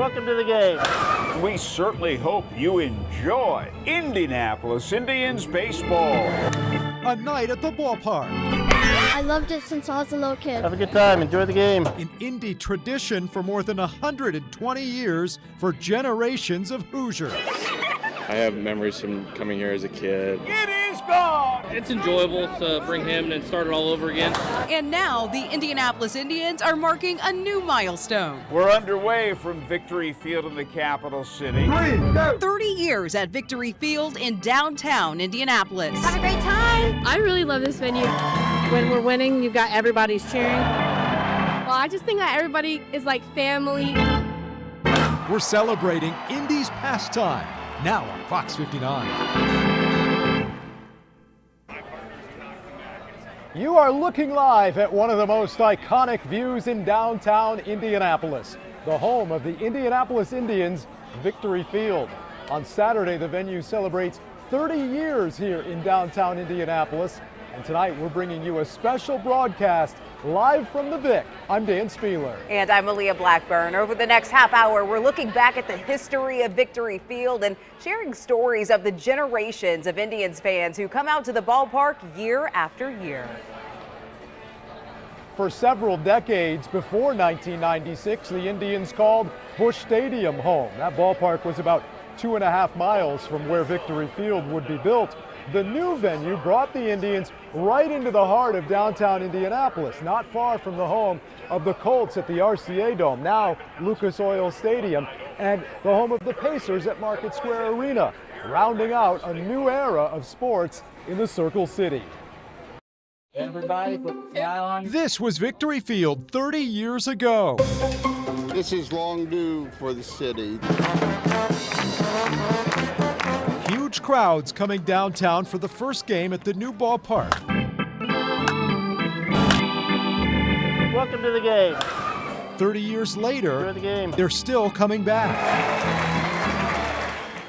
Welcome to the game. We certainly hope you enjoy Indianapolis Indians baseball. A night at the ballpark. I loved it since I was a little kid. Have a good time. Enjoy the game. An Indy tradition for more than 120 years for generations of Hoosiers. I have memories from coming here as a kid. It is gone! It's enjoyable to bring him and start it all over again. And now the Indianapolis Indians are marking a new milestone. We're underway from Victory Field in the capital city. 30 years at Victory Field in downtown Indianapolis. Have a great time. I really love this venue. When we're winning, you've got everybody's cheering. Well, I just think that everybody is like family. We're celebrating Indy's Pastime, now on Fox 59. You are looking live at one of the most iconic views in downtown Indianapolis, the home of the Indianapolis Indians, Victory Field. On Saturday, the venue celebrates 30 years here in downtown Indianapolis. And tonight, we're bringing you a special broadcast live from the Vic. I'm Dan Spieler. And I'm Aaliyah Blackburn. Over the next half hour, we're looking back at the history of Victory Field and sharing stories of the generations of Indians fans who come out to the ballpark year after year. For several decades before 1996, the Indians called Busch Stadium home. That ballpark was about 2.5 miles from where Victory Field would be built. The new venue brought the Indians right into the heart of downtown Indianapolis, not far from the home of the Colts at the RCA Dome, now Lucas Oil Stadium, and the home of the Pacers at Market Square Arena, rounding out a new era of sports in the Circle City. Everybody, put the smile on. This was Victory Field 30 years ago. This is long due for the city. Huge crowds coming downtown for the first game at the new ballpark. Welcome to the game. 30 years later, Enjoy the game. they're still coming back.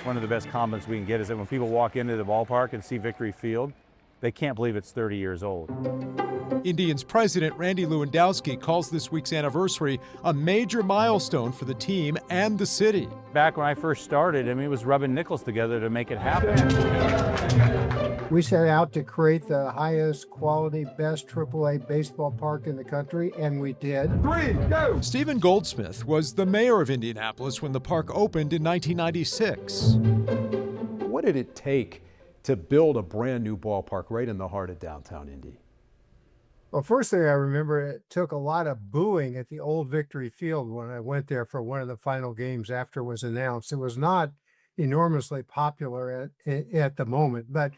One of the best compliments we can get is that when people walk into the ballpark and see Victory Field, they can't believe it's 30 years old. Indians president Randy Lewandowski calls this week's anniversary a major milestone for the team and the city. Back when I first started, I mean, it was rubbing nickels together to make it happen. We set out to create the highest quality, best AAA baseball park in the country, and we did. 3, go! Stephen Goldsmith was the mayor of Indianapolis when the park opened in 1996. What did it take to build a brand new ballpark right in the heart of downtown Indy? Well, first thing I remember, it took a lot of booing at the old Victory Field when I went there for one of the final games after it was announced. It was not enormously popular at the moment, but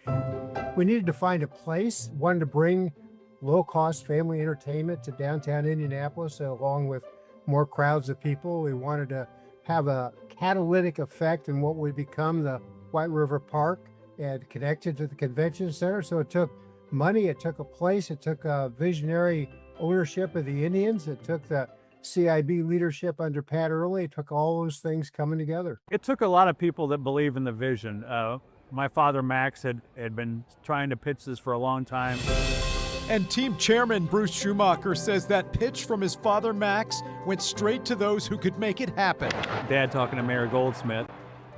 we needed to find a place, wanted to bring low-cost family entertainment to downtown Indianapolis along with more crowds of people. We wanted to have a catalytic effect in what would become the White River Park and connected to the convention center. So it took money, it took a place, it took a visionary ownership of the Indians, it took the CIB leadership under Pat Early, it took all those things coming together. It took a lot of people that believe in the vision. My father, Max, had been trying to pitch this for a long time. And team chairman Bruce Schumacher says that pitch from his father, Max, went straight to those who could make it happen. Dad talking to Mayor Goldsmith,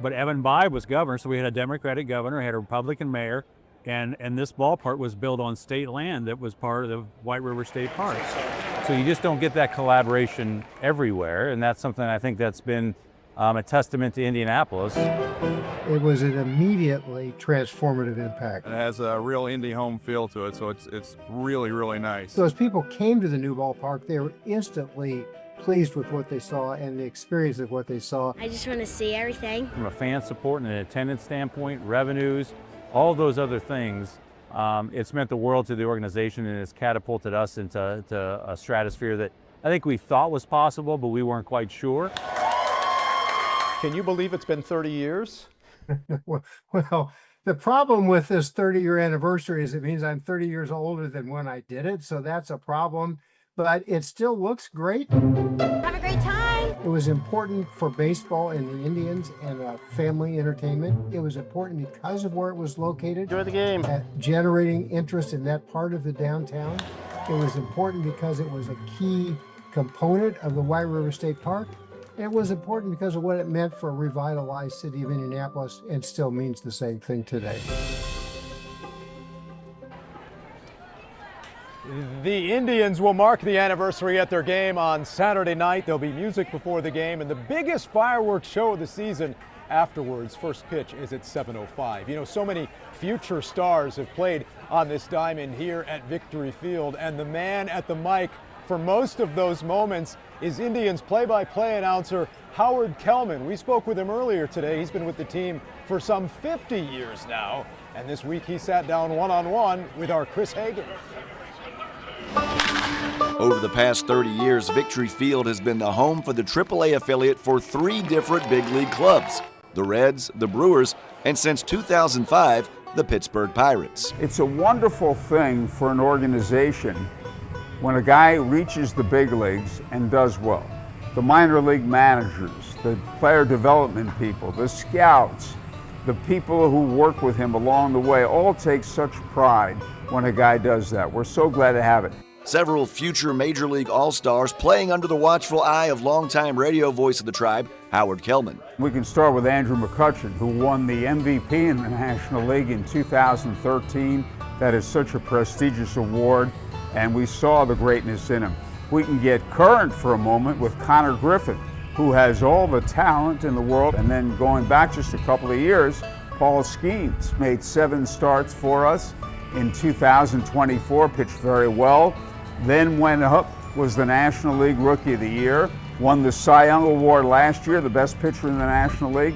but Evan Bayh was governor, so we had a Democratic governor, had a Republican mayor, and this ballpark was built on state land that was part of the White River State Park. So you just don't get that collaboration everywhere, and that's something I think that's been a testament to Indianapolis. It was an immediately transformative impact. It has a real Indy home feel to it, so it's really, really nice. So as people came to the new ballpark, they were instantly pleased with what they saw and the experience of what they saw. I just want to see everything. From a fan support and an attendance standpoint, revenues, all those other things, it's meant the world to the organization, and it's catapulted us into a stratosphere that I think we thought was possible, but we weren't quite sure. Can you believe it's been 30 years? Well, the problem with this 30-year anniversary is it means I'm 30 years older than when I did it, so that's a problem, but it still looks great. Have a great time. It was important for baseball and the Indians and family entertainment. It was important because of where it was located. Enjoy the game. Generating interest in that part of the downtown. It was important because it was a key component of the White River State Park. It was important because of what it meant for a revitalized city of Indianapolis, and still means the same thing today. The Indians will mark the anniversary at their game on Saturday night. There'll be music before the game and the biggest fireworks show of the season afterwards. First pitch is at 7:05. You know, so many future stars have played on this diamond here at Victory Field, and the man at the mic for most of those moments is Indians play-by-play announcer Howard Kellman. We spoke with him earlier today. He's been with the team for some 50 years now, and this week he sat down one-on-one with our Chris Hagan. Over the past 30 years, Victory Field has been the home for the AAA affiliate for 3 different big league clubs, the Reds, the Brewers, and since 2005, the Pittsburgh Pirates. It's a wonderful thing for an organization when a guy reaches the big leagues and does well. The minor league managers, the player development people, the scouts, the people who work with him along the way all take such pride when a guy does that. We're so glad to have it. Several future Major League All-Stars playing under the watchful eye of longtime radio voice of the tribe, Howard Kellman. We can start with Andrew McCutchen, who won the MVP in the National League in 2013. That is such a prestigious award, and we saw the greatness in him. We can get current for a moment with Connor Griffin, who has all the talent in the world. And then going back just a couple of years, Paul Skeens made 7 starts for us in 2024, pitched very well. Then went up, was the National League Rookie of the Year, won the Cy Young Award last year, the best pitcher in the National League.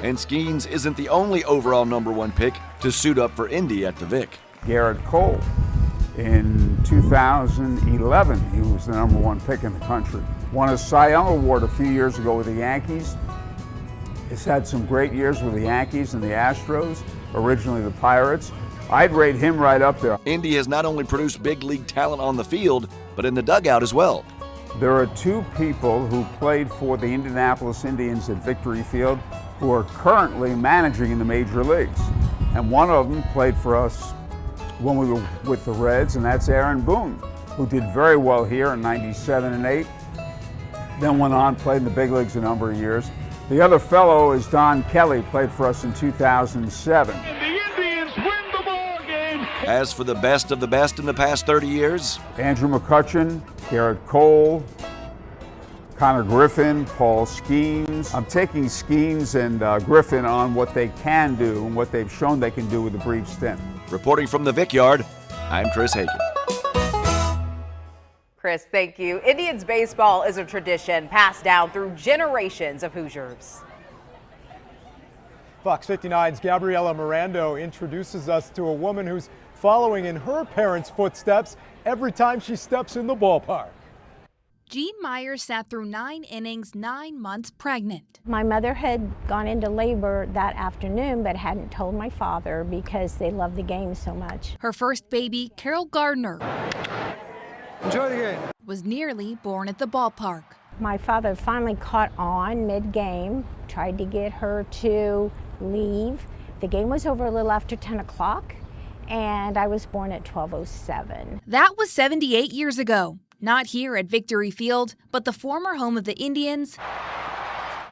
And Skeens isn't the only overall #1 pick to suit up for Indy at the Vic. Garrett Cole. In 2011, he was the #1 pick in the country. Won a Cy Young Award a few years ago with the Yankees. He's had some great years with the Yankees and the Astros, originally the Pirates. I'd rate him right up there. Indy has not only produced big league talent on the field, but in the dugout as well. There are 2 people who played for the Indianapolis Indians at Victory Field who are currently managing in the major leagues. And one of them played for us when we were with the Reds, and that's Aaron Boone, who did very well here in '97 and '98, then went on, played in the big leagues a number of years. The other fellow is Don Kelly, played for us in 2007. As for the best of the best in the past 30 years, Andrew McCutchen, Garrett Cole, Connor Griffin, Paul Skeens. I'm taking Skeens and Griffin on what they can do and what they've shown they can do with a brief stint. Reporting from the Vic Yard, I'm Chris Hagan. Chris, thank you. Indians baseball is a tradition passed down through generations of Hoosiers. Fox 59's Gabriela Mirando introduces us to a woman who's following in her parents' footsteps every time she steps in the ballpark. Jean Myers sat through 9 innings, 9 months pregnant. My mother had gone into labor that afternoon, but hadn't told my father because they love the game so much. Her first baby, Carol Gardner, Enjoy the game. was nearly born at the ballpark. My father finally caught on mid-game, tried to get her to leave. The game was over a little after 10 o'clock, and I was born at 12:07. That was 78 years ago. Not here at Victory Field, but the former home of the Indians,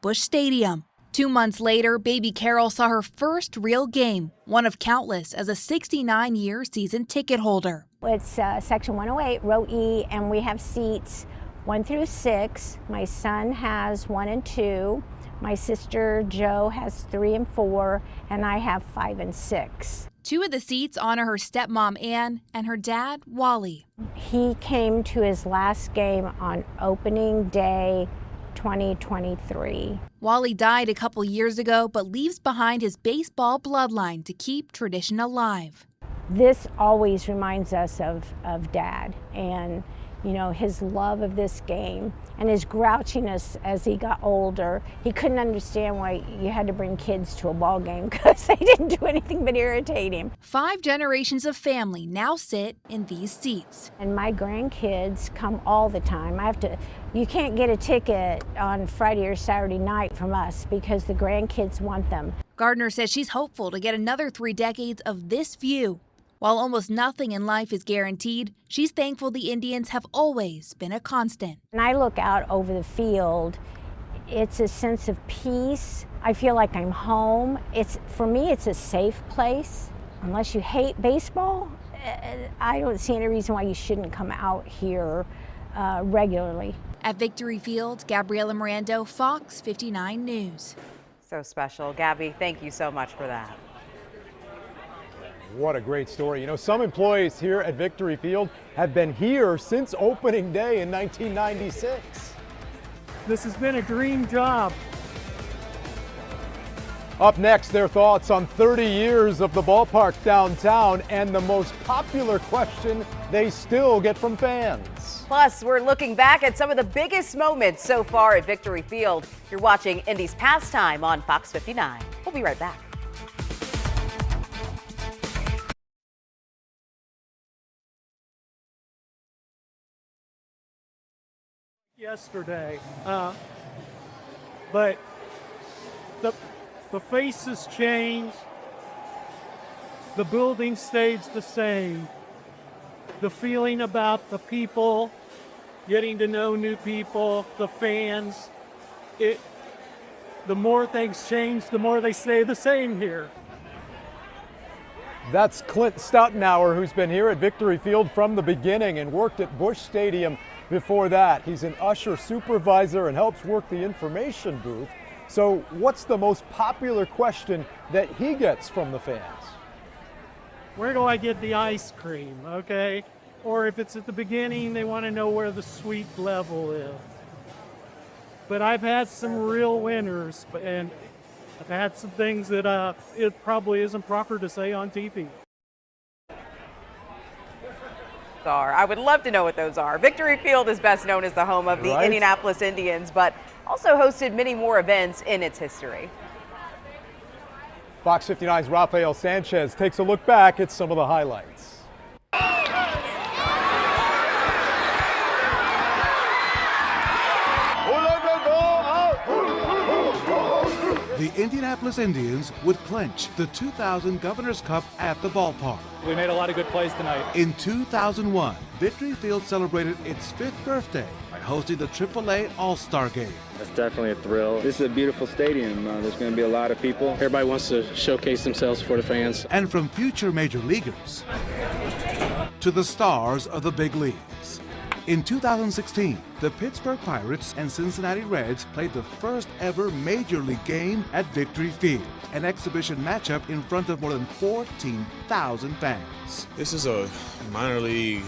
Busch Stadium. 2 months later, baby Carol saw her first real game, one of countless as a 69-year season ticket holder. It's section 108, row E, and we have seats 1 through 6. My son has 1 and 2. My sister Jo has 3 and 4, and I have 5 and 6. 2 of the seats honor her stepmom Ann and her dad Wally. He came to his last game on opening day 2023. Wally died a couple years ago, but leaves behind his baseball bloodline to keep tradition alive. This always reminds us of Dad and, you know, his love of this game and his grouchiness as he got older. He couldn't understand why you had to bring kids to a ball game because they didn't do anything but irritate him. 5 generations of family now sit in these seats. And my grandkids come all the time. You can't get a ticket on Friday or Saturday night from us because the grandkids want them. Gardner says she's hopeful to get another 3 decades of this view While almost nothing in life is guaranteed, she's thankful the Indians have always been a constant. When I look out over the field, it's a sense of peace. I feel like I'm home. For me, it's a safe place. Unless you hate baseball, I don't see any reason why you shouldn't come out here regularly. At Victory Field, Gabriela Mirando, Fox 59 News. So special. Gabby, thank you so much for that. What a great story. You know, some employees here at Victory Field have been here since opening day in 1996. This has been a dream job. Up next, their thoughts on 30 years of the ballpark downtown and the most popular question they still get from fans. Plus, we're looking back at some of the biggest moments so far at Victory Field. You're watching Indy's Pastime on Fox 59. We'll be right back. Yesterday, but the faces changed, the building stays the same. The feeling about the people, getting to know new people, the fans, the more things change, the more they stay the same here. That's Clint Stoutenauer, who's been here at Victory Field from the beginning and worked at Busch Stadium before that. He's an usher supervisor and helps work the information booth. So what's the most popular question that he gets from the fans? Where do I get the ice cream, okay? Or if it's at the beginning, they want to know where the sweet level is. But I've had some real winners, and I've had some things that it probably isn't proper to say on TV. I would love to know what those are. Victory Field is best known as the home of the Indianapolis Indians, but also hosted many more events in its history. Fox 59's Rafael Sanchez takes a look back at some of the highlights. The Indianapolis Indians would clinch the 2000 Governor's Cup at the ballpark. We made a lot of good plays tonight. In 2001, Victory Field celebrated its 5th birthday by hosting the AAA All-Star Game. That's definitely a thrill. This is a beautiful stadium. There's going to be a lot of people. Everybody wants to showcase themselves for the fans. And from future major leaguers to the stars of the big leagues. In 2016, the Pittsburgh Pirates and Cincinnati Reds played the first ever Major League game at Victory Field, an exhibition matchup in front of more than 14,000 fans. This is a minor league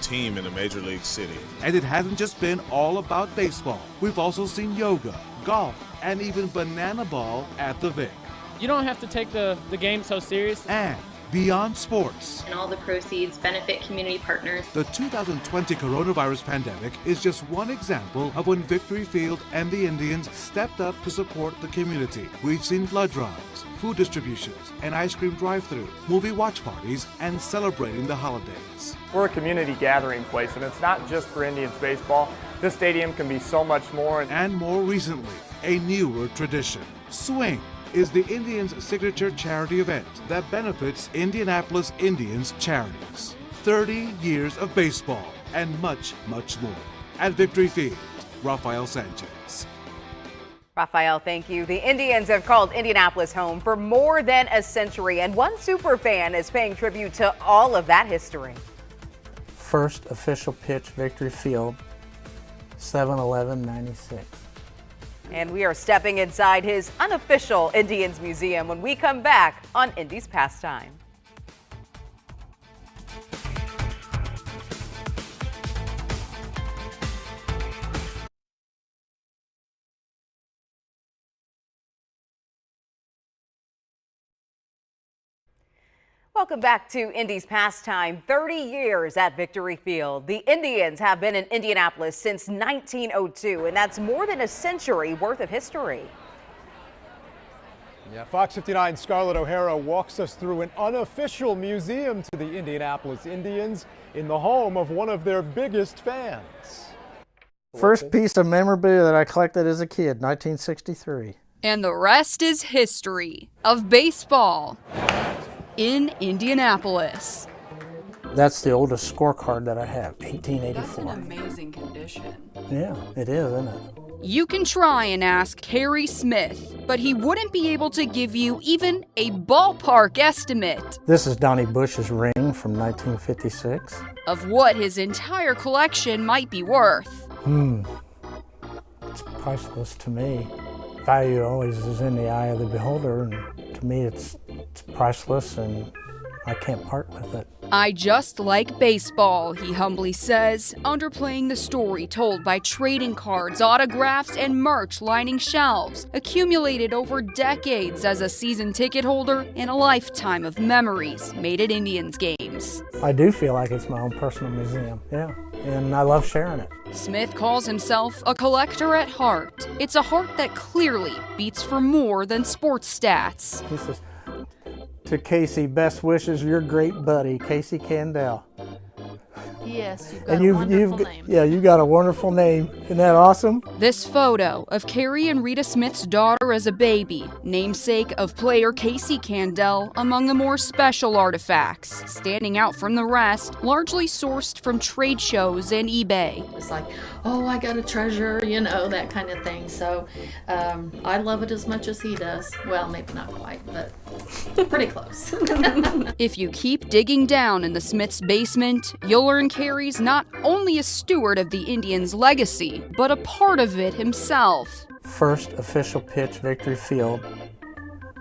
team in a major league city. And it hasn't just been all about baseball. We've also seen yoga, golf, and even banana ball at the Vic. You don't have to take the game so serious. And beyond sports. And all the proceeds benefit community partners. The 2020 coronavirus pandemic is just one example of when Victory Field and the Indians stepped up to support the community. We've seen blood drives, food distributions, an ice cream drive-thru, movie watch parties, and celebrating the holidays. We're a community gathering place, and it's not just for Indians baseball. This stadium can be so much more. And more recently, a newer tradition. Swing is the Indians' signature charity event that benefits Indianapolis Indians charities. 30 years of baseball and much, much more. At Victory Field, Rafael Sanchez. Rafael, thank you. The Indians have called Indianapolis home for more than a century, and one super fan is paying tribute to all of that history. First official pitch, Victory Field, 7/11/96. And we are stepping inside his unofficial Indians Museum when we come back on Indy's Pastime. Welcome back to Indy's Pastime. 30 years at Victory Field. The Indians have been in Indianapolis since 1902, and that's more than a century worth of history. Yeah, Fox 59's Scarlett O'Hara walks us through an unofficial museum to the Indianapolis Indians in the home of one of their biggest fans. First piece of memorabilia that I collected as a kid, 1963. And the rest is history of baseball. in Indianapolis. That's the oldest scorecard that I have, 1884. That's an amazing condition. Yeah, it is, isn't it? You can try and ask Kerry Smith, but he wouldn't be able to give you even a ballpark estimate This is Donnie Bush's ring from 1956. of what his entire collection might be worth. It's priceless to me. Value always is in the eye of the beholder, and to me it's priceless, and I can't part with it. I just like baseball, he humbly says, underplaying the story told by trading cards, autographs, and merch lining shelves, accumulated over decades as a season ticket holder and a lifetime of memories made at Indians games. I do feel like it's my own personal museum, yeah, and I love sharing it. Smith calls himself a collector at heart. It's a heart that clearly beats for more than sports stats. He says, to Casey, best wishes, your great buddy, Casey Candell. Yes, you've got a wonderful name. Yeah, you got a wonderful name. Isn't that awesome? This photo of Kerry and Rita Smith's daughter as a baby, namesake of player Casey Candell, among the more special artifacts, standing out from the rest, largely sourced from trade shows and eBay. It's like, oh, I got a treasure, you know, that kind of thing. So I love it as much as he does. Well, maybe not quite, but pretty close. If you keep digging down in the Smiths' basement, you'll learn Kerry's not only a steward of the Indians' legacy, but a part of it himself. First official pitch, Victory Field,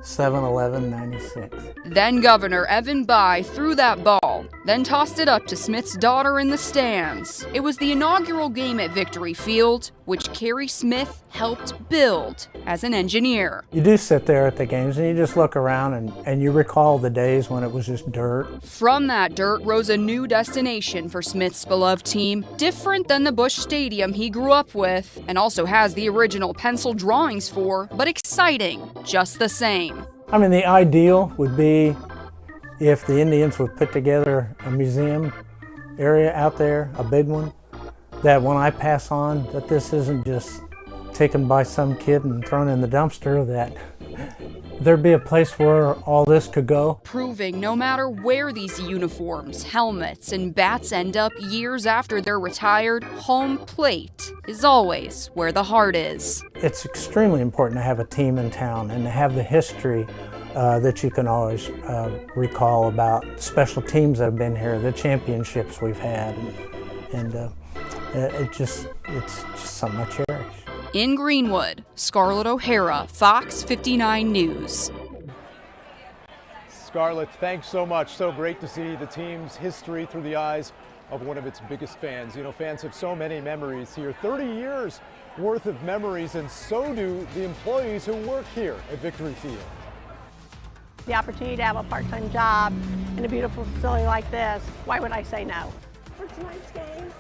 7/11/96. Then Governor Evan Bayh threw that ball, then tossed it up to Smith's daughter in the stands. It was the inaugural game at Victory Field, which Kerry Smith helped build as an engineer. You do sit there at the games and you just look around and you recall the days when it was just dirt. From that dirt rose a new destination for Smith's beloved team, different than the Busch Stadium he grew up with, and also has the original pencil drawings for, but exciting just the same. I mean, the ideal would be if the Indians would put together a museum area out there, a big one, that when I pass on, that this isn't just taken by some kid and thrown in the dumpster, that there'd be a place where all this could go. Proving no matter where these uniforms, helmets, and bats end up years after they're retired, home plate is always where the heart is. It's extremely important to have a team in town and to have the history that you can always recall about special teams that have been here, the championships we've had, and it's just something I cherish. In Greenwood, Scarlett O'Hara, Fox 59 News. Scarlett, thanks so much. So great to see the team's history through the eyes of one of its biggest fans. You know, fans have so many memories here, 30 years worth of memories, and so do the employees who work here at Victory Field. The opportunity to have a part-time job in a beautiful facility like this, why would I say no? For tonight's game.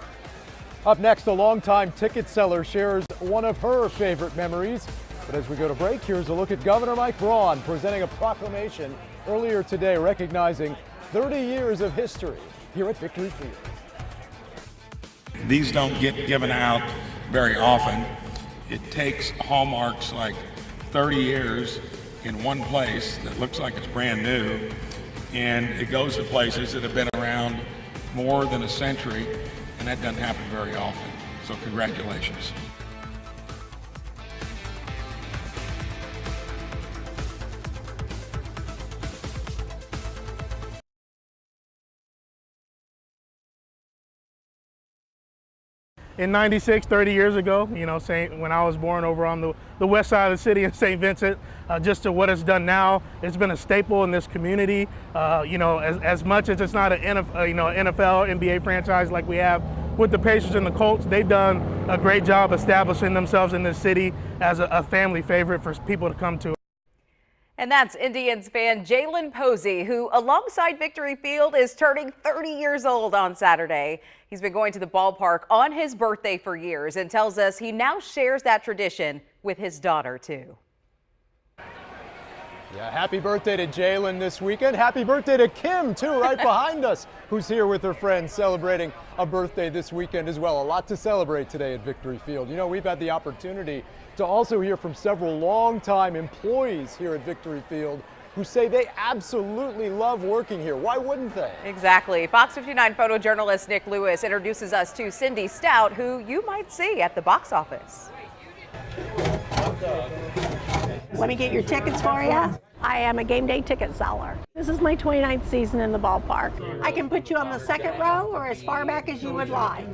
Up next, a longtime ticket seller shares one of her favorite memories. But as we go to break, here's a look at Governor Mike Braun presenting a proclamation earlier today recognizing 30 years of history here at Victory Field. These don't get given out very often. It takes hallmarks like 30 years in one place that looks like it's brand new, and it goes to places that have been around more than a century, and that doesn't happen very often. So congratulations. In '96, 30 years ago, you know, when I was born over on the west side of the city in St. Vincent, just to what it's done now, it's been a staple in this community. You know, as much as it's not an NFL, NBA franchise like we have with the Pacers and the Colts, they've done a great job establishing themselves in this city as a family favorite for people to come to. And that's Indians fan Jalen Posey, who alongside Victory Field is turning 30 years old on Saturday. He's been going to the ballpark on his birthday for years and tells us he now shares that tradition with his daughter too. Yeah, happy birthday to Jalen this weekend. Happy birthday to Kim too, right behind us, who's here with her friends celebrating a birthday this weekend as well. A lot to celebrate today at Victory Field. You know, we've had the opportunity to also hear from several longtime employees here at Victory Field who say they absolutely love working here. Why wouldn't they? Exactly. Fox 59 photojournalist Nick Lewis introduces us to Cindy Stout, who you might see at the box office. Let me get your tickets for you. I am a game day ticket seller. This is my 29th season in the ballpark. I can put you on the second row or as far back as you would like.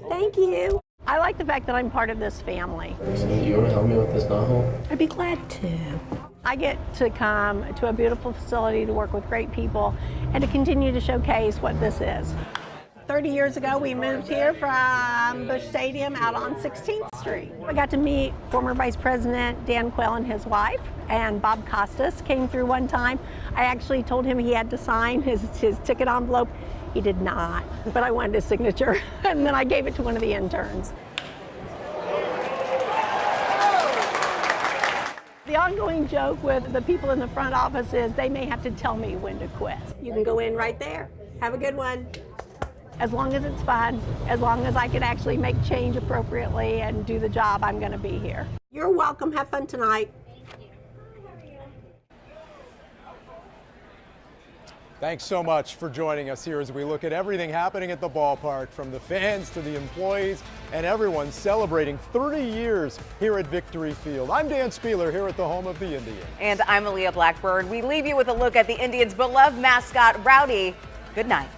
Thank you. I like the fact that I'm part of this family. You want to help me with this novel? I'd be glad to. I get to come to a beautiful facility to work with great people and to continue to showcase what this is. 30 years ago, we moved here from Busch Stadium out on 16th Street. I got to meet former Vice President Dan Quayle and his wife, and Bob Costas came through one time. I actually told him he had to sign his ticket envelope. He did not, but I wanted his signature, and then I gave it to one of the interns. The ongoing joke with the people in the front office is they may have to tell me when to quit. You can go in right there. Have a good one. As long as it's fun, as long as I can actually make change appropriately and do the job, I'm going to be here. You're welcome. Have fun tonight. Thanks so much for joining us here as we look at everything happening at the ballpark, from the fans to the employees and everyone celebrating 30 years here at Victory Field. I'm Dan Spieler here at the home of the Indians. And I'm Aaliyah Blackburn. We leave you with a look at the Indians' beloved mascot, Rowdy. Good night.